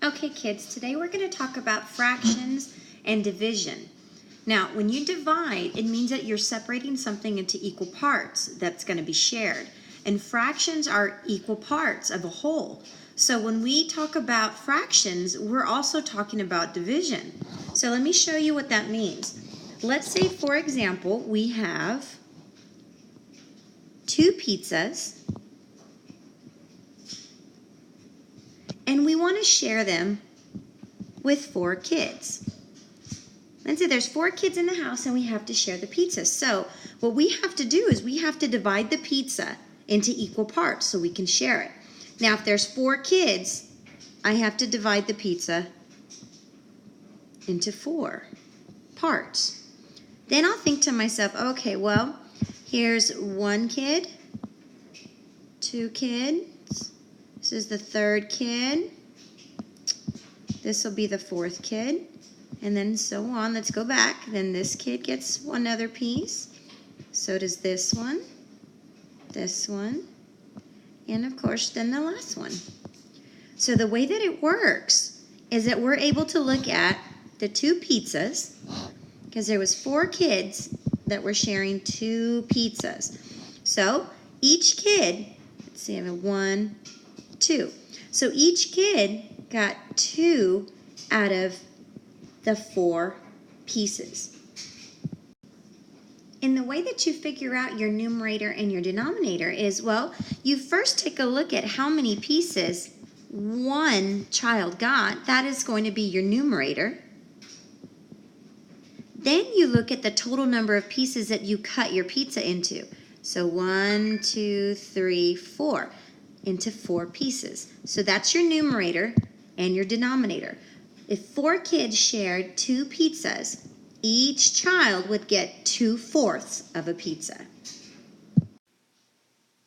Okay, kids, today we're going to talk about fractions and division. Now, when you divide, it means that you're separating something into equal parts that's going to be shared. And fractions are equal parts of a whole. So when we talk about fractions, we're also talking about division. So let me show you what that means. Let's say, for example, we have 2 pizzas, and we want to share them with 4 kids. Let's say there's 4 kids in the house and we have to share the pizza. So what we have to do is we have to divide the pizza into equal parts so we can share it. Now if there's 4 kids, I have to divide the pizza into 4 parts. Then I'll think to myself, okay, well, here's 1 kid, 2 kids, this is the 3rd kid, this will be the 4th kid, and then so on. Let's go back. Then this kid gets another piece. So does this one, and of course then the last one. So the way that it works is that we're able to look at the 2 pizzas, because there was 4 kids that were sharing 2 pizzas. So each kid, let's see, I have 1, 2. So each kid got 2 out of the 4 pieces. And the way that you figure out your numerator and your denominator is, well, you first take a look at how many pieces one child got. That is going to be your numerator. Then you look at the total number of pieces that you cut your pizza into. So 1, 2, 3, 4 into 4 pieces. So that's your numerator and your denominator. If 4 kids shared 2 pizzas, each child would get 2/4 of a pizza.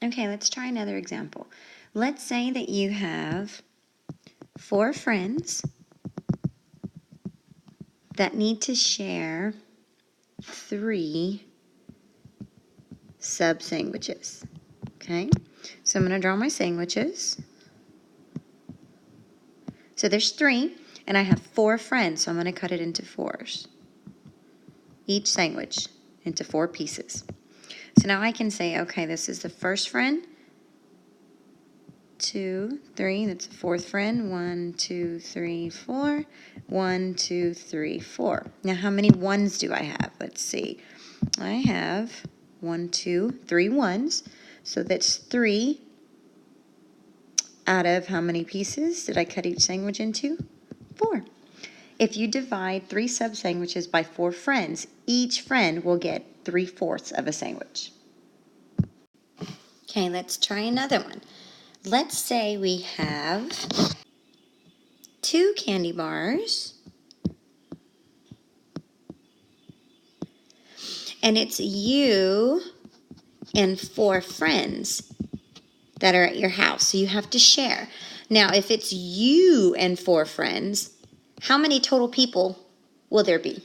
Okay, let's try another example. Let's say that you have 4 friends that need to share 3 sub-sandwiches. Okay, so I'm going to draw my sandwiches. So there's 3, and I have 4 friends, so I'm going to cut it into 4s. Each sandwich into 4 pieces. So now I can say, okay, this is the first friend, 2, 3, that's the 4th friend, 1, 2, 3, 4, 1, 2, 3, 4. Now how many 1s do I have? Let's see. I have 1, 2, 3 1s, so that's 3 out of how many pieces did I cut each sandwich into? 4. If you divide 3 sub-sandwiches by 4 friends, each friend will get 3/4 of a sandwich. Okay, let's try another one. Let's say we have 2 candy bars, and it's you and 4 friends that are at your house, so you have to share. Now, if it's you and 4 friends, how many total people will there be?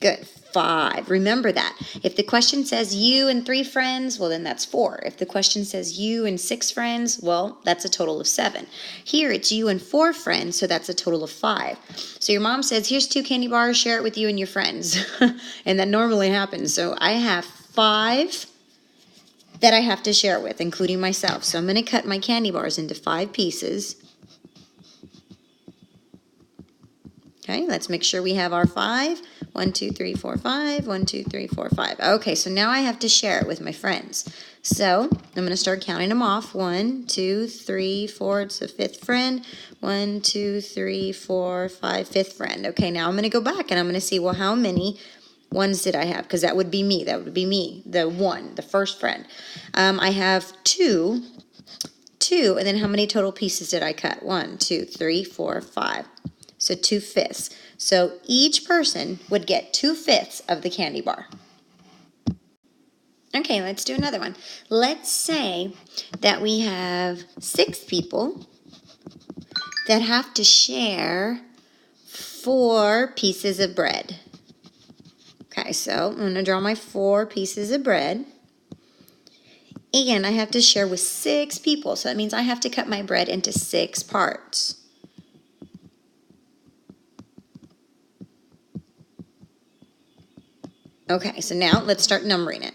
Good, 5. Remember that. If the question says you and 3 friends, well, then that's 4. If the question says you and 6 friends, well, that's a total of 7. Here, it's you and 4 friends, so that's a total of 5. So your mom says, here's 2 candy bars, share it with you and your friends. And that normally happens. So I have 5 that I have to share with, including myself. So I'm going to cut my candy bars into 5 pieces. Okay, let's make sure we have our 5. 1, 2, 3, 4, 5. 1, 2, 3, 4, 5. Okay, so now I have to share it with my friends. So I'm going to start counting them off. 1, 2, 3, 4. It's the 5th friend. 1, 2, 3, 4, 5. 5th friend. Okay, now I'm going to go back and I'm going to see, well, how many 1s did I have? Because that would be me. That would be me, the 1, the first friend. I have 2, and then how many total pieces did I cut? 1, 2, 3, 4, 5. So 2/5. So each person would get 2/5 of the candy bar. Okay, let's do another one. Let's say that we have 6 people that have to share 4 pieces of bread. Okay, so I'm going to draw my 4 pieces of bread. And I have to share with 6 people, so that means I have to cut my bread into 6 parts. Okay, so now let's start numbering it.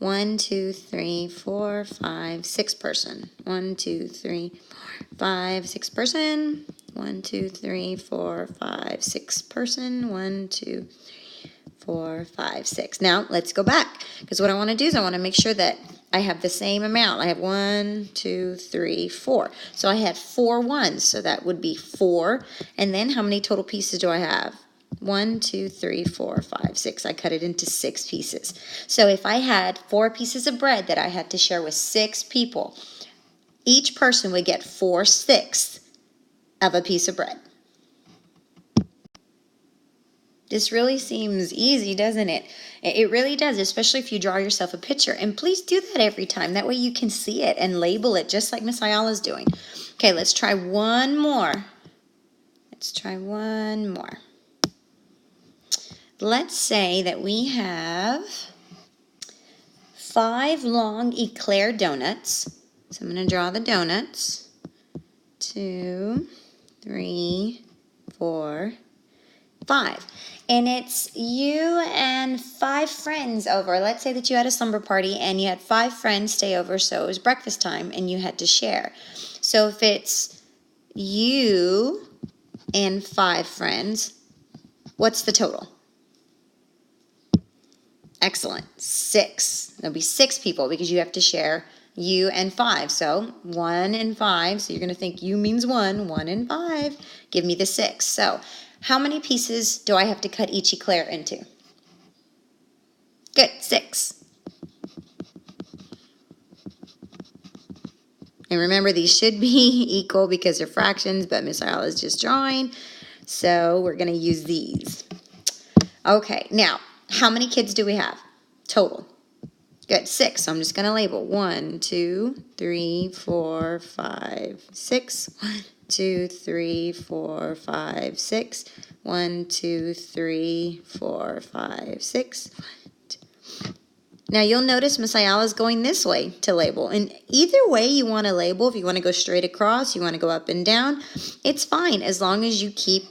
1, 2, 3, 4, 5, 6 person. 1, 2, 3, 4, 5, 6 person. 1, 2, 3, 4, 5, 6 person. 1, 2, 3, 4, 5, 6. Now let's go back, because what I want to do is I want to make sure that I have the same amount. I have 1, 2, 3, 4. So I had 4 ones, so that would be 4. And then how many total pieces do I have? 1, 2, 3, 4, 5, 6. I cut it into 6 pieces. So if I had 4 pieces of bread that I had to share with 6 people, each person would get 4/6 of a piece of bread. This really seems easy, doesn't it? It really does, especially if you draw yourself a picture. And please do that every time. That way you can see it and label it just like Miss Ayala's doing. Okay, let's try one more. Let's try one more. Let's say that we have 5 long eclair donuts. So I'm going to draw the donuts. 2, 3, 4, 5. And it's you and 5 friends over. Let's say that you had a slumber party and you had 5 friends stay over, so it was breakfast time and you had to share. So if it's you and 5 friends, what's the total? Excellent. 6. There'll be 6 people because you have to share you and 5. So 1 and 5. So you're going to think you means 1. 1 and 5. Give me the 6. So how many pieces do I have to cut each eclair into? Good. 6. And remember, these should be equal because they're fractions, but Miss Ayala is just drawing. So we're going to use these. Okay. Now, how many kids do we have total? Good, 6. So I'm just going to label 1, 2, 3, 4, 5, 6. 1, 2, 3, 4, 5, 6. 1, 2, 3, 4, 5, 6. Now you'll notice Miss Ayala is going this way to label. And either way you want to label, if you want to go straight across, you want to go up and down, it's fine as long as you keep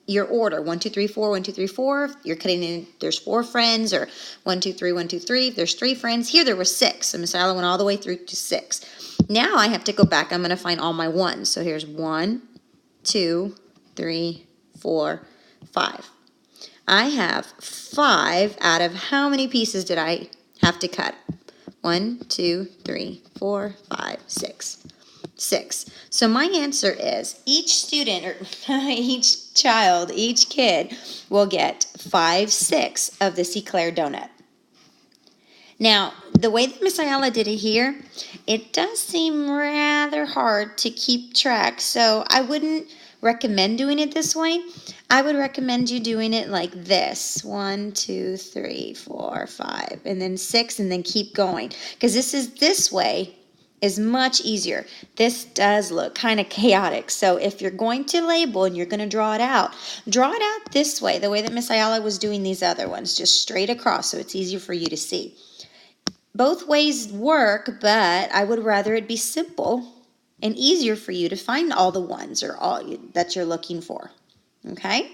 your order. 1, 2, 3, 4, 1, 2, 3, 4. You're cutting in, there's 4 friends, or 1, 2, 3, 1, 2, 3. If there's 3 friends, here there were 6. So Miss Ayala went all the way through to 6. Now I have to go back. I'm going to find all my ones. So here's 1, 2, 3, 4, 5. I have 5 out of how many pieces did I have to cut? 1, 2, 3, 4, 5, 6. 6. So my answer is each student, or each child, each kid will get 5/6 of this eclair donut. Now, the way that Miss Ayala did it here, it does seem rather hard to keep track. So I wouldn't recommend doing it this way. I would recommend you doing it like this. 1, 2, 3, 4, 5, and then 6, and then keep going. Because this way is much easier. This does look kind of chaotic. So if you're going to label and you're going to draw it out this way, the way that Miss Ayala was doing these other ones, just straight across, so it's easier for you to see. Both ways work, but I would rather it be simple and easier for you to find all the ones or all that you're looking for. Okay?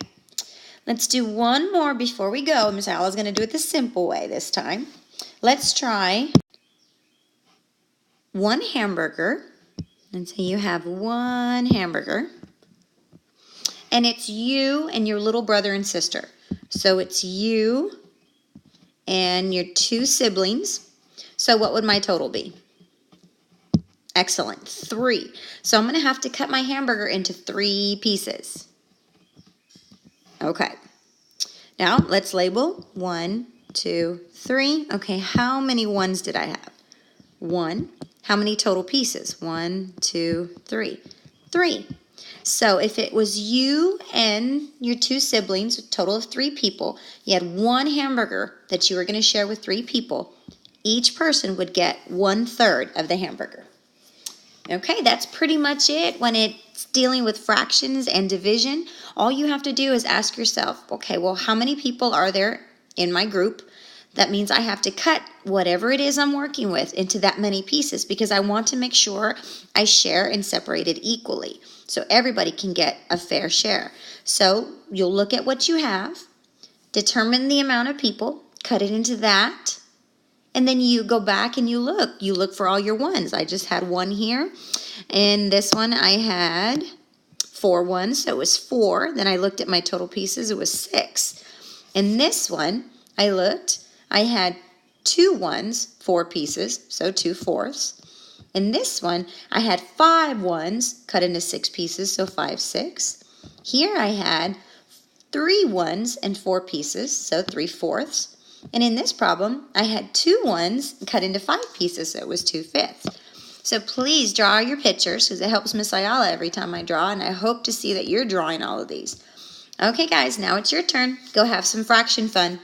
Let's do one more before we go. Miss Ayala's going to do it the simple way this time. Let's try 1 hamburger. And so you have 1 hamburger. And it's you and your little brother and sister. So it's you and your 2 siblings. So what would my total be? Excellent. 3. So I'm going to have to cut my hamburger into 3 pieces. Okay. Now let's label 1, 2, 3. Okay, how many ones did I have? 1. How many total pieces? 1, 2, 3. 3. So if it was you and your 2 siblings, a total of 3 people, you had 1 hamburger that you were going to share with 3 people, each person would get 1/3 of the hamburger. Okay, that's pretty much it when it's dealing with fractions and division. All you have to do is ask yourself, okay, well, how many people are there in my group? That means I have to cut whatever it is I'm working with into that many pieces because I want to make sure I share and separate it equally so everybody can get a fair share. So you'll look at what you have, determine the amount of people, cut it into that, and then you go back and you look for all your ones. I just had one here, and this one I had 4 ones, so it was 4. Then I looked at my total pieces, it was 6. And this one, I had 2 ones, 4 pieces, so 2/4. And this one, I had 5 ones cut into 6 pieces, so 5/6. Here I had 3 ones and 4 pieces, so 3/4. And in this problem, I had 2 ones cut into 5 pieces, so it was 2/5. So please draw your pictures because it helps Miss Ayala every time I draw, and I hope to see that you're drawing all of these. Okay, guys, now it's your turn. Go have some fraction fun.